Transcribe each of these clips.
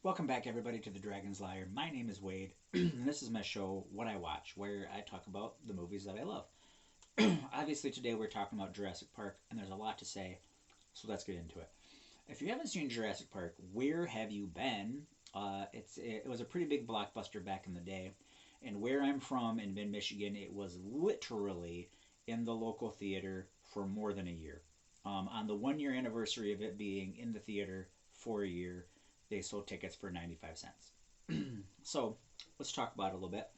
Welcome back, everybody, to the Dragon's Lair. My name is Wade, and this is my show, What I Watch, where I talk about the movies that I love. Obviously, today we're talking about Jurassic Park, and there's a lot to say, so let's get into it. If you haven't seen Jurassic Park, where have you been? It was a pretty big blockbuster back in the day, and where I'm from in mid Michigan, it was literally in the local theater for more than a year. On the 1 year anniversary of it being in the theater for a year, they sold tickets for 95 cents. So let's talk about it a little bit.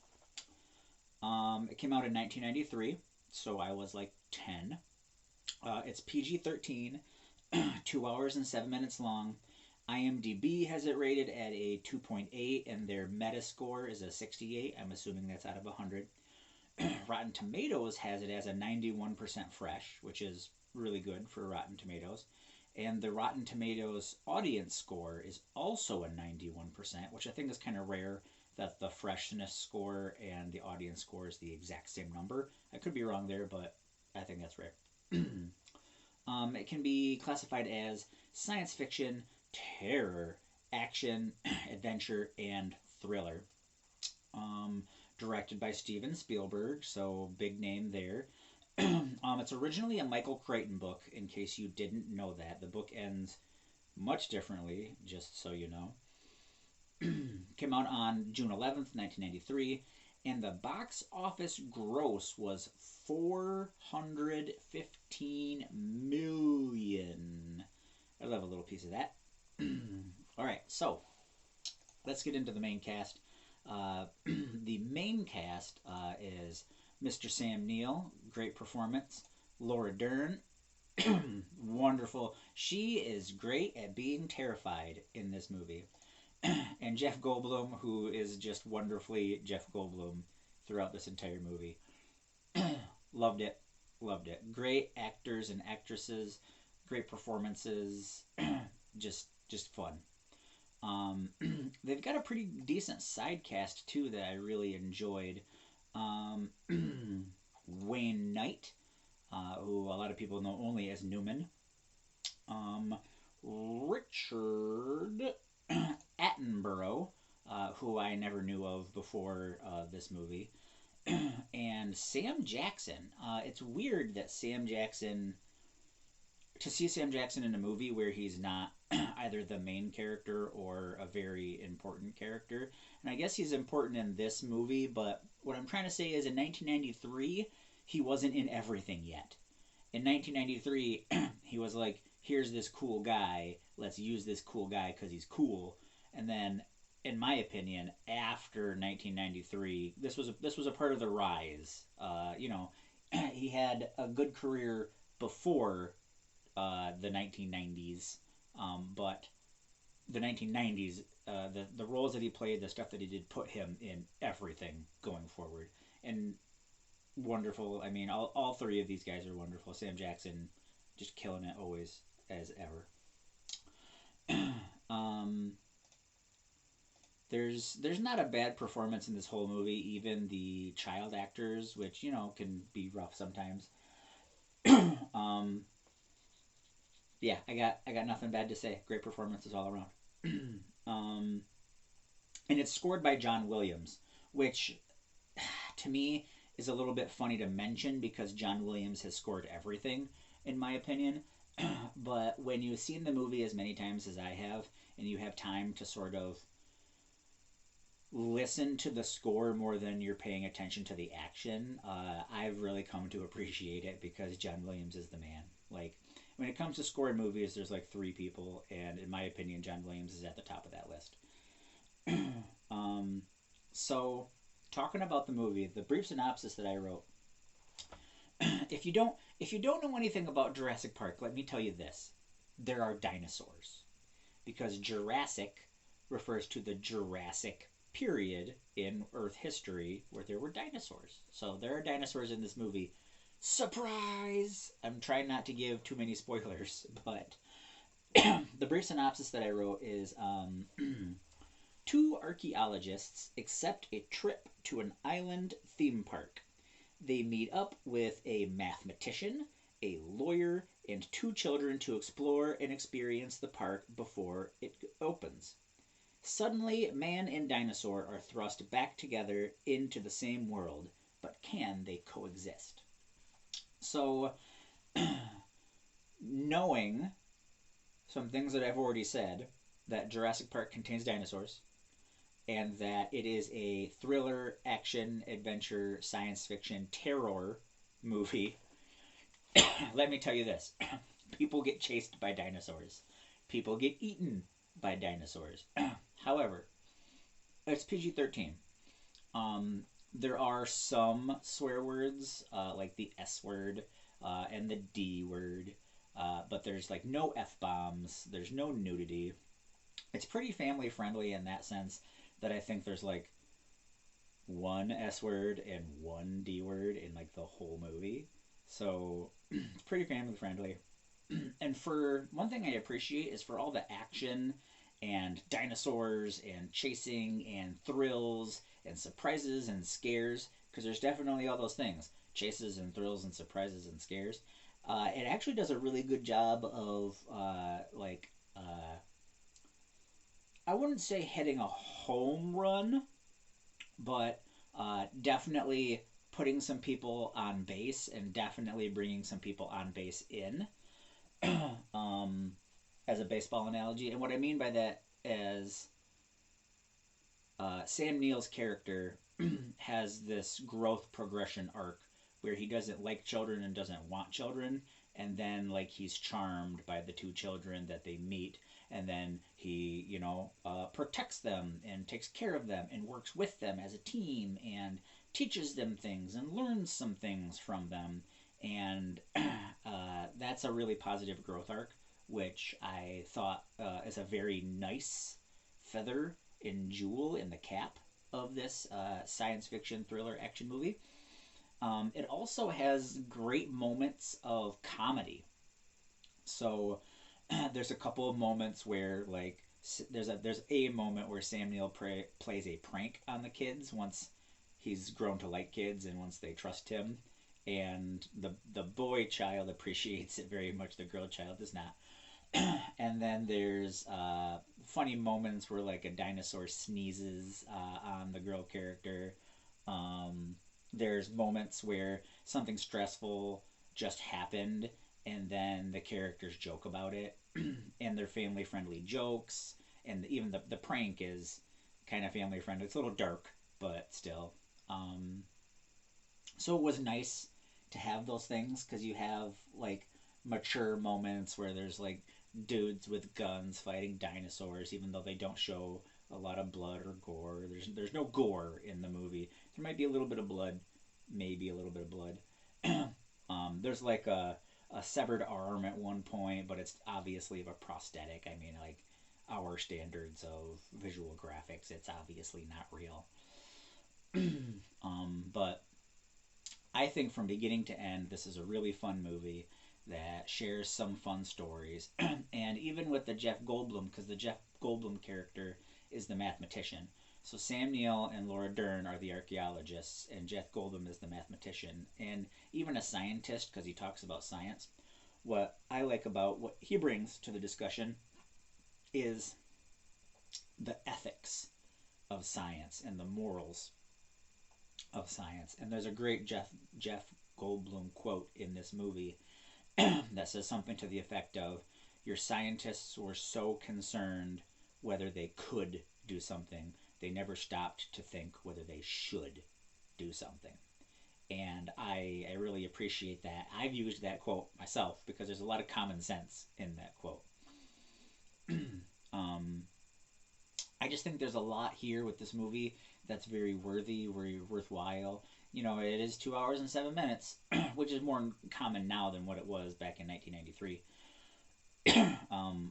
It came out in 1993, so I was like 10. It's PG-13, 2 hours and 7 minutes long. IMDb has it rated at a 2.8, and their Metascore is a 68. I'm assuming that's out of 100. Rotten Tomatoes has it as a 91% fresh, which is really good for Rotten Tomatoes. And the Rotten Tomatoes audience score is also a 91%, which I think is kind of rare that the freshness score and the audience score is the exact same number. I could be wrong there, but I think that's rare. It can be classified as science fiction, terror, action, adventure, and thriller. Directed by Steven Spielberg, so big name there. It's originally a Michael Crichton book, in case you didn't know that. The book ends much differently, just so you know. Came out on June 11th, 1993, and the box office gross was 415 million. I love a little piece of that. All right, so let's get into the main cast. The main cast is Mr. Sam Neill, great performance. Laura Dern, wonderful. She is great at being terrified in this movie. And Jeff Goldblum, who is just wonderfully Jeff Goldblum throughout this entire movie. Loved it. Loved it. Great actors and actresses, great performances. just fun. They've got a pretty decent side cast too that I really enjoyed. Wayne Knight, who a lot of people know only as Newman. Richard Attenborough, who I never knew of before this movie. And Sam Jackson. It's weird that to see Sam Jackson in a movie where he's not either the main character or a very important character. And I guess he's important in this movie, but what I'm trying to say is in 1993, he wasn't in everything yet. In 1993, he was like, here's this cool guy, let's use this cool guy because he's cool. And then, in my opinion, after 1993, this was a part of the rise. He had a good career before the 1990s, but the 1990s, the roles that he played, the stuff that he did, put him in everything going forward. And wonderful. I mean, all three of these guys are wonderful. Sam Jackson, just killing it always, as ever. um, there's not a bad performance in this whole movie. Even the child actors, which can be rough sometimes. um, yeah, I got nothing bad to say. Great performances all around. um, and it's scored by John Williams, which to me is a little bit funny to mention because John Williams has scored everything, in my opinion. But when you've seen the movie as many times as I have, and you have time to sort of listen to the score more than you're paying attention to the action, I've really come to appreciate it because John Williams is the man. Like, when it comes to scoring movies, there's like three people, and in my opinion, John Williams is at the top of that list. So, talking about the movie, the brief synopsis that I wrote. if you don't know anything about Jurassic Park, let me tell you this: there are dinosaurs, because Jurassic refers to the Jurassic period in Earth history where there were dinosaurs. So there are dinosaurs in this movie. Surprise! I'm trying not to give too many spoilers, but the brief synopsis that I wrote is two archaeologists accept a trip to an island theme park. They meet up with a mathematician, a lawyer, and two children to explore and experience the park before it opens. Suddenly, man and dinosaur are thrust back together into the same world, but can they coexist? So, knowing some things that I've already said, that Jurassic Park contains dinosaurs, and that it is a thriller, action, adventure, science fiction, terror movie, let me tell you this: people get chased by dinosaurs, people get eaten by dinosaurs. However, it's PG-13. There are some swear words, like the S word and the D word, but there's like no F bombs. There's no nudity. It's pretty family friendly in that sense that I think there's like one S word and one D word in like the whole movie. So it's pretty family friendly. And for one thing I appreciate is for all the action and dinosaurs and chasing and thrills and surprises and scares, because there's definitely all those things: chases and thrills and surprises and scares. It actually does a really good job of I wouldn't say hitting a home run, but definitely putting some people on base and definitely bringing some people on base in, um, as a baseball analogy. And what I mean by that is Sam Neill's character has this growth progression arc where he doesn't like children and doesn't want children, and then like he's charmed by the two children that they meet, and then he protects them and takes care of them and works with them as a team and teaches them things and learns some things from them, and that's a really positive growth arc, which I thought is a very nice feather and jewel in the cap of this science fiction thriller action movie. It also has great moments of comedy. So there's a couple of moments where like there's a moment where Sam Neill plays a prank on the kids once he's grown to like kids and once they trust him, and the boy child appreciates it very much. The girl child does not. And then there's funny moments where like a dinosaur sneezes on the girl character. There's moments where something stressful just happened, and then the characters joke about it, and they're family friendly jokes, and even the prank is kind of family friendly. It's a little dark, but still. So it was nice to have those things, because you have like mature moments where there's like dudes with guns fighting dinosaurs, even though they don't show a lot of blood or gore. There's no gore in the movie. There might be a little bit of blood, maybe a little bit of blood. There's like a severed arm at one point, but it's obviously of a prosthetic. I mean, like our standards of visual graphics, it's obviously not real. But I think from beginning to end, this is a really fun movie that shares some fun stories. And even with the Jeff Goldblum, because the Jeff Goldblum character is the mathematician. So Sam Neill and Laura Dern are the archaeologists, and Jeff Goldblum is the mathematician, and even a scientist, because he talks about science. What I like about what he brings to the discussion is the ethics of science and the morals of science. And there's a great Jeff Goldblum quote in this movie that says something to the effect of, "Your scientists were so concerned whether they could do something, they never stopped to think whether they should do something." And I really appreciate that. I've used that quote myself because there's a lot of common sense in that quote. I just think there's a lot here with this movie that's very worthy, very worthwhile. It is 2 hours and 7 minutes, which is more common now than what it was back in 1993.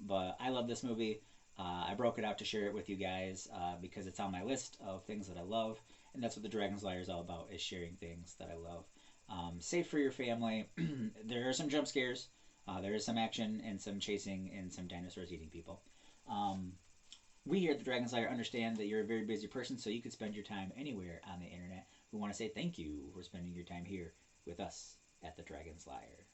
But I love this movie. I broke it out to share it with you guys because it's on my list of things that I love, and that's what the Dragon's Lair is all about: is sharing things that I love. Safe for your family. There are some jump scares. There is some action and some chasing and some dinosaurs eating people. We here at the Dragon's Lair understand that you're a very busy person, so you could spend your time anywhere on the internet. We want to say thank you for spending your time here with us at the Dragon's Lair.